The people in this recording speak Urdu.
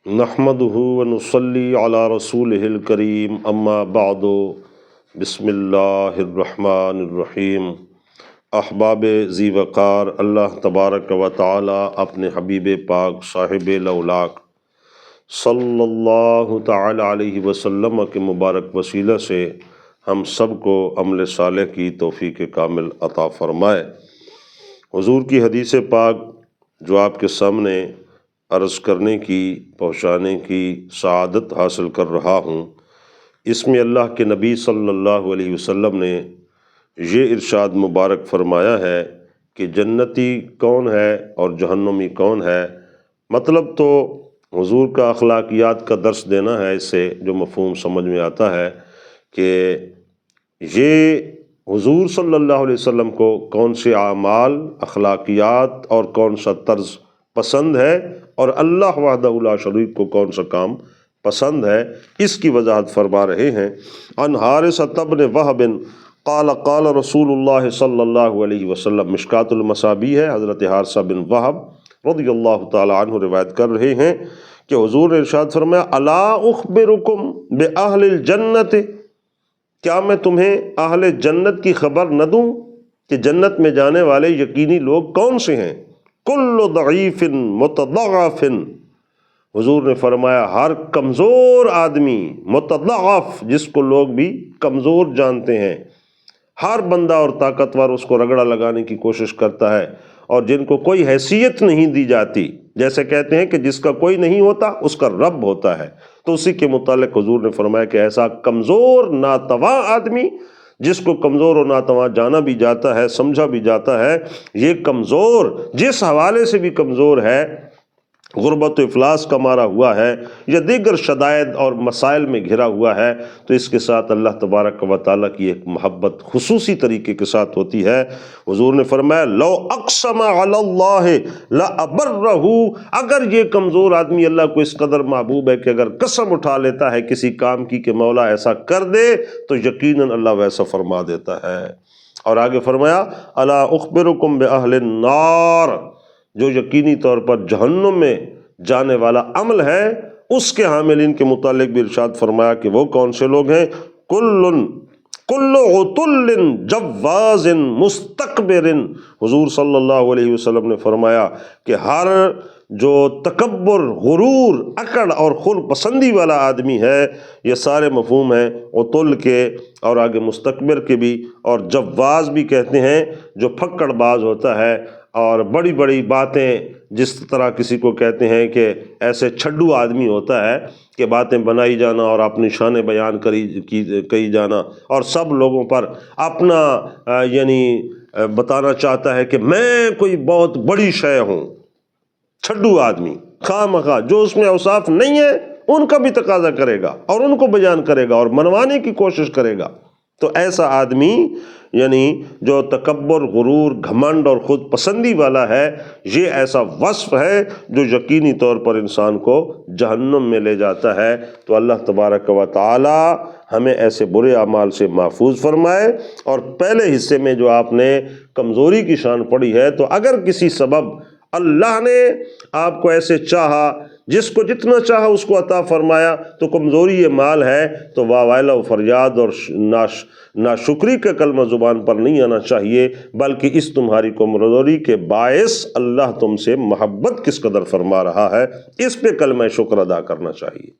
نحمدہ ونصلی علی رسولہ الکریم اما بعد بسم اللہ الرحمن الرحیم۔ احباب ذی وقار، اللہ تبارک و تعالی اپنے حبیب پاک صاحب لولاک صلی اللہ تعالی علیہ وسلم کے مبارک وسیلہ سے ہم سب کو عمل صالح کی توفیق کامل عطا فرمائے۔ حضور کی حدیث پاک جو آپ کے سامنے عرض کرنے کی، پہنچانے کی سعادت حاصل کر رہا ہوں، اس میں اللہ کے نبی صلی اللہ علیہ وسلم نے یہ ارشاد مبارک فرمایا ہے کہ جنتی کون ہے اور جہنمی کون ہے۔ مطلب تو حضور کا اخلاقیات کا درس دینا ہے، اس سے جو مفہوم سمجھ میں آتا ہے کہ یہ حضور صلی اللہ علیہ وسلم کو کون سے اعمال، اخلاقیات اور کون سا طرز پسند ہے، اور اللہ وحدہ لا شریک کو کون سا کام پسند ہے، اس کی وضاحت فرما رہے ہیں۔ عن حارثۃ بن وہب قال قال رسول اللہ صلی اللہ علیہ وسلم، مشکات المصابیح ہے، حضرت حارثہ بن وہب رضی اللہ تعالی عنہ روایت کر رہے ہیں کہ حضور نے ارشاد فرمایا، الا اخبرکم باہل الجنت، کیا میں تمہیں اہل جنت کی خبر نہ دوں کہ جنت میں جانے والے یقینی لوگ کون سے ہیں؟ کل ضعیف متضعف، حضور نے فرمایا ہر کمزور آدمی، متضعف جس کو لوگ بھی کمزور جانتے ہیں، ہر بندہ اور طاقتور اس کو رگڑا لگانے کی کوشش کرتا ہے، اور جن کو کوئی حیثیت نہیں دی جاتی، جیسے کہتے ہیں کہ جس کا کوئی نہیں ہوتا اس کا رب ہوتا ہے، تو اسی کے متعلق حضور نے فرمایا کہ ایسا کمزور ناتواں آدمی جس کو کمزور و ناتواں جانا بھی جاتا ہے، سمجھا بھی جاتا ہے، یہ کمزور جس حوالے سے بھی کمزور ہے، غربت و افلاس کا مارا ہوا ہے یا دیگر شدائد اور مسائل میں گھرا ہوا ہے، تو اس کے ساتھ اللہ تبارک و تعالیٰ کی ایک محبت خصوصی طریقے کے ساتھ ہوتی ہے۔ حضور نے فرمایا لو اقسم علی اللہ لابرہ، اگر یہ کمزور آدمی اللہ کو اس قدر محبوب ہے کہ اگر قسم اٹھا لیتا ہے کسی کام کی کہ مولا ایسا کر دے، تو یقیناً اللہ ویسا فرما دیتا ہے۔ اور آگے فرمایا الا اخبرکم باہل النار، جو یقینی طور پر جہنم میں جانے والا عمل ہے، اس کے حاملین کے متعلق بھی ارشاد فرمایا کہ وہ کون سے لوگ ہیں؟ کل عتل جواز مستکبر، حضور صلی اللہ علیہ وسلم نے فرمایا کہ ہر جو تکبر، غرور، اکڑ اور خود پسندی والا آدمی ہے، یہ سارے مفہوم ہیں عتل کے اور آگے مستکبر کے بھی، اور جواز بھی کہتے ہیں جو پھکڑ باز ہوتا ہے اور بڑی بڑی باتیں، جس طرح کسی کو کہتے ہیں کہ ایسے چھڈو آدمی ہوتا ہے کہ باتیں بنائی جانا اور اپنی شان بیان کہی جانا، اور سب لوگوں پر اپنا یعنی بتانا چاہتا ہے کہ میں کوئی بہت بڑی شے ہوں۔ چھڈو آدمی خواہ مخواہ جو اس میں اوصاف نہیں ہے ان کا بھی تقاضا کرے گا اور ان کو بیان کرے گا اور منوانے کی کوشش کرے گا، تو ایسا آدمی یعنی جو تکبر، غرور، گھمنڈ اور خود پسندی والا ہے، یہ ایسا وصف ہے جو یقینی طور پر انسان کو جہنم میں لے جاتا ہے۔ تو اللہ تبارک و تعالی ہمیں ایسے برے اعمال سے محفوظ فرمائے۔ اور پہلے حصے میں جو آپ نے کمزوری کی شان پڑھی ہے، تو اگر کسی سبب اللہ نے آپ کو ایسے چاہا، جس کو جتنا چاہا اس کو عطا فرمایا، تو کمزوری یہ مال ہے، تو واویلا و فریاد اور ناشکری کا کلمہ زبان پر نہیں آنا چاہیے، بلکہ اس تمہاری کمزوری کے باعث اللہ تم سے محبت کس قدر فرما رہا ہے، اس پہ کلمہ شکر ادا کرنا چاہیے۔